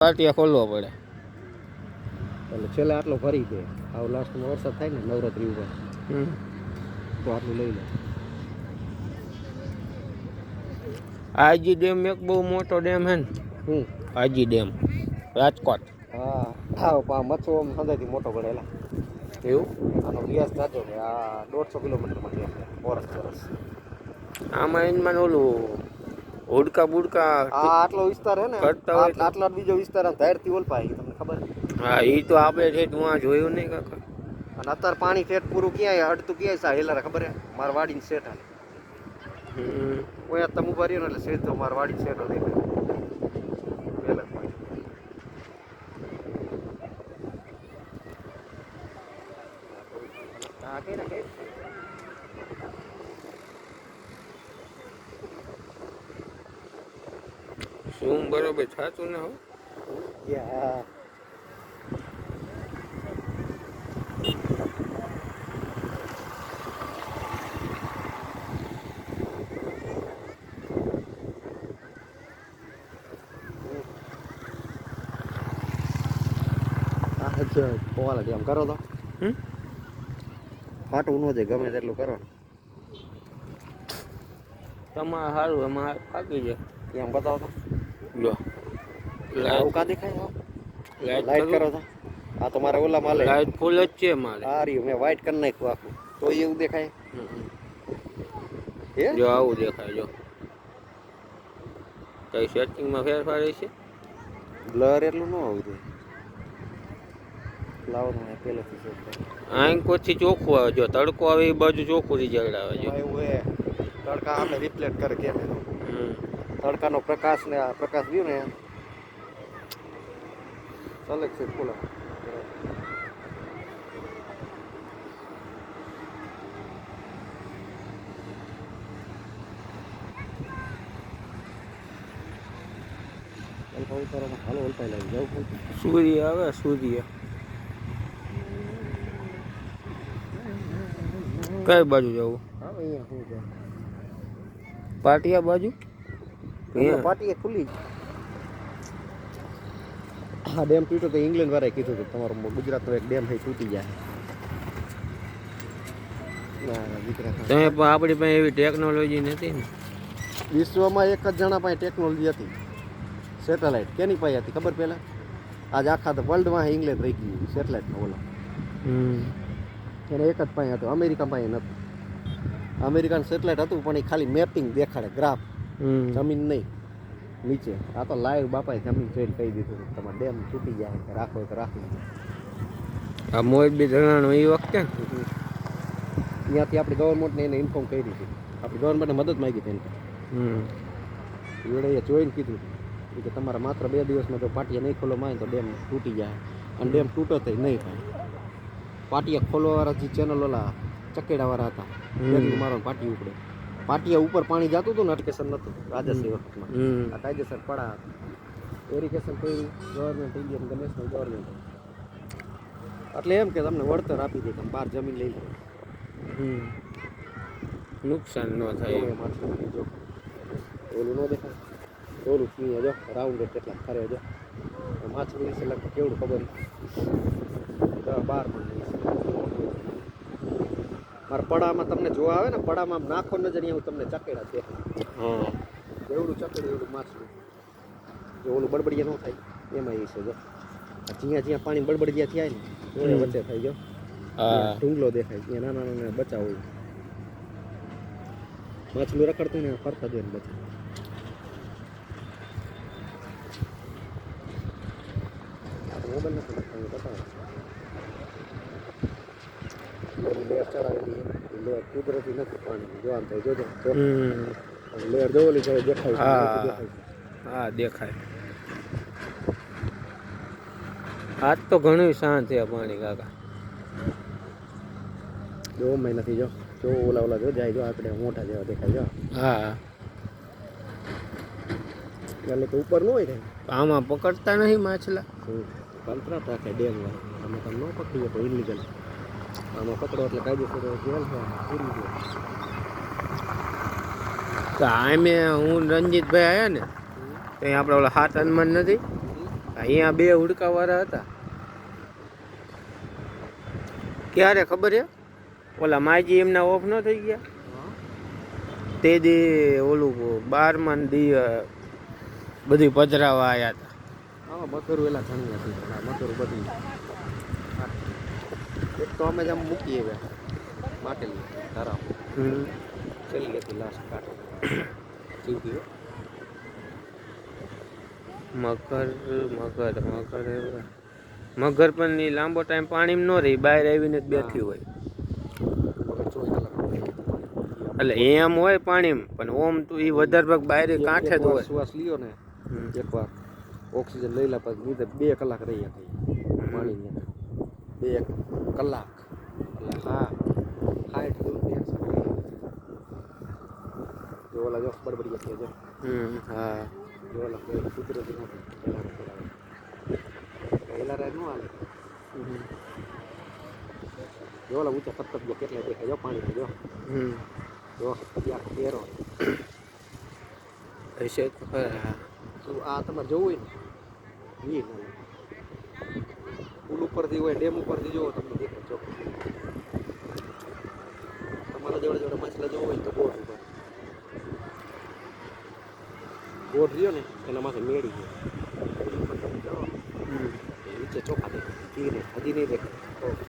પાટિયા ખોલવો પડે એટલે છેલ્લે આટલો ભરી દે. આવ લાસ્ટમાં વરસાદ થાય ને નવરાત્રી ઉપર તો આટલું લઈ લે. આજી ડેમ એક બહુ મોટો ડેમ હે ને. આજી ડેમ રાજકોટ. હા મચ્છો સંદાયથી મોટો પડેલા એવું. આનો વ્યાસ જાજો ને આ 150 કિલોમીટરમાં ડેમ છે. વર્ષ આમાં એનમાં ઓલું હોડકા બુડકા આટલો વિસ્તાર હે ને આટલા બીજો વિસ્તાર ધારથી ઓલપા તમને ખબર. હા એ તો આપણે છે હું આ જોયું નહીં કાકા. અને અત્યારે પાણી ઠેઠ પૂરું ક્યાંય અડતું ક્યાંય સા હેલારા ખબર હે મારા વાડીની શેઠ હાલે. ઓયા તમે ઉભા રહ્યો ને એટલે શેઠ તો મારા વાડીની શેઠ હતી પહેલા હા કે ના કે શું બરોબર થાતું ના હો. યા પોવાલા ડેમ કરો તો ફાટવું ન જાય ગમે તેટલું કરો તમારે સારું એમાં થાકી જાય એમ બતાવો તો લો આવું કાં દેખાય લાઈટ કરો તો આ તો મારે ઓલા માલે લાઈટ ફૂલ જ છે મારે. આ રહ્યું મેં વ્હાઈટ કરી નાખ્યું આખું તો એવું દેખાય જો આવું દેખાય જો કઈ સેટિંગમાં ફેરફાર છે. બ્લર એટલું ન આવું જોઈએ લાવવાનું પહેલેથી સેટ થાય. આંકોથી ચોખ્ખું આવે જો તડકો આવે એ બાજુ ચોખ્ખું રિઝલ્ટ આવે જો એવું હે તડકા આપણે રિફ્લેક્ટ કરે કેમ તડકાનો પ્રકાશ ને આ પ્રકાશ રહ્યું ને સલેક્ટ છે ફૂલ હાલો ઓલપાઈ લાવી જવું સૂર્ય આવે સૂર્ય કઈ બાજુ જવું પાટિયા બાજુ પાટી ખુલ્લી હા ડેમ તૂટ્યો તો ઇંગ્લેન્ડ વાળાએ કીધું કે તમારો ગુજરાતનો એક ડેમ છે તૂટી જાય. આપણી પાસે એવી ટેકનોલોજી નથી ને. વિશ્વમાં એક જ જણા પાસે ટેકનોલોજી હતી સેટેલાઇટ કેની પાસે હતી ખબર પહેલાં આજ આખા તો વર્લ્ડમાં ઇંગ્લેન્ડ રહી ગયું સેટેલાઇટમાં ઓલા એને એક જ પાસે હતું અમેરિકા પાસે નહોતું. અમેરિકાનું સેટેલાઇટ હતું પણ એ ખાલી મેપિંગ દેખાડે ગ્રાફ જમીન નહીં નીચે. આ તો લાઈવ બાપાએ જમીન જોઈને કહી દીધું તમારે ડેમ તૂટી જાય કે રાખો તો રાખી આ મોરબી ધરણાનો એ વખતે ત્યાંથી આપણી ગવર્મેન્ટને એને ઇન્ફોર્મ કરી હતી આપણી ગવર્મેન્ટને મદદ માગી હતી એને જોઈને કીધું કે તમારા માત્ર 2 દિવસમાં જો પાટિયા નહીં ખોલવામાં આવે તો ડેમ તૂટી જાય અને ડેમ તૂટો તો નહીં થાય. પાટિયા ખોલવાવાળા જે ચેનલ ઓલા ચકેડાવાળા હતા મારો પાટિયા ઉપડે પાટિયા ઉપર પાણી જતું હતું ને નોટિફિકેશન નહોતું રાજ્યશ્રી વખતમાં આ કાયદેસર પડા એરિગેશન કર્યું ગવર્મેન્ટ ઇન્ડિયન નેશનલ ગવર્મેન્ટ એટલે એમ કે તમને વળતર આપી દે તમે બહાર જમીન લઈ લો નુકસાન ન થાય જો ઓલું ન દેખાય ઓલું પીએ જો રાઉન્ડ કેટલા ખરે જો માછલી છે લગભગ કેવડું ખબર 10-12 મારા પડામાં તમને જોવા આવે ને પડામાં નાખો નજર એવું તમને ચકેડા દેખાય એવડું ચકેડું એવડું માછલું જો ઓલું બળબડિયા ન થાય એમાં એ છે જો જ્યાં જ્યાં પાણી બળબડિયા થયા ને વચ્ચે થઈ ગયો ઢૂંગલો દેખાય ત્યાં નાના નાના બચ્ચા હોય માછલું રખડતું ને ફરતા જોઈને બચ્ચા મોબાઈલ નથી બતાવે લેર ચડાવેલી લેર કુદરતી નથી પાણી જોવાનું થાય જોજો લેર જોવેલી છે દેખાય હા દેખાય. આજ તો ઘણું શાંત છે પાણી કાકા 2 મહિનાથી જો ઓલા જો જાય જો આપણે મોટા જેવા દેખાય જો હા એટલે તો ઉપર ન હોય ને આમાં પકડતા નહીં માછલા કંતરા રાખે ડેમ વાળા અમે તમે ન પકડીએ તો ઇલીગલ આમાં પકડો એટલે કાયદેસર જેલ છે પૂરી ગયો. તો આમે હું રંજીતભાઈ આવ્યા ને તો આપણે ઓલા 7 હનુમાન નથી અહીંયા બે હુડકાવાળા હતા. ક્યારે ખબર છે? ઓલા માજી એમના ઓફ ન થઈ ગયા તે દી ઓલું 12માં દી બધી પધરાવા આવ્યા હતા. હા મકરું એલા ઘણી હતી પણ આ મકરું બધી એક તો અમે જ આમ મૂકીએ હવે માટેલી તારા છેલ્લી હતી લાસ્ટ કાઢો જીવતી મગર મગર મગર એવા મગર પણ ઈ લાંબો ટાઈમ પાણીમાં ન રહી, બહાર આવીને જ બેઠી હોય. એટલે એમ હોય પાણીમાં પણ ઓમ તો એ વધારે ભાગ બહાર કાંઠે જ હોય. શ્વાસ લ્યો ને એકવાર ઓક્સિજન લઈ લા પછી નીચે 2 કલાક રહી હતી પાણીની અંદર 2 કલાક. એટલે હા એટલું જો ઓલા જો બરબડી છે જો હા જો ઓલા કુદરતી નથી પહેલા રહે નું હાલે જો ઓલા ઊંચા પત્તર જો કેટલા દેખાય જો પાણી જો જો ત્યાં કેરો હશે તો ખરા. આ તમારે જોવું હોય ને પુલ ઉપરથી હોય ડેમ ઉપરથી જોવો તમને દેખાય ચોખ્ખું. તમારા જોડે જોડે માછલા જોવો હોય તો બોટ ઉપર બોટ રહ્યો ને એના માથે મેળી ગયો નીચે ચોખા દેખાય હજી નહીં દેખાય.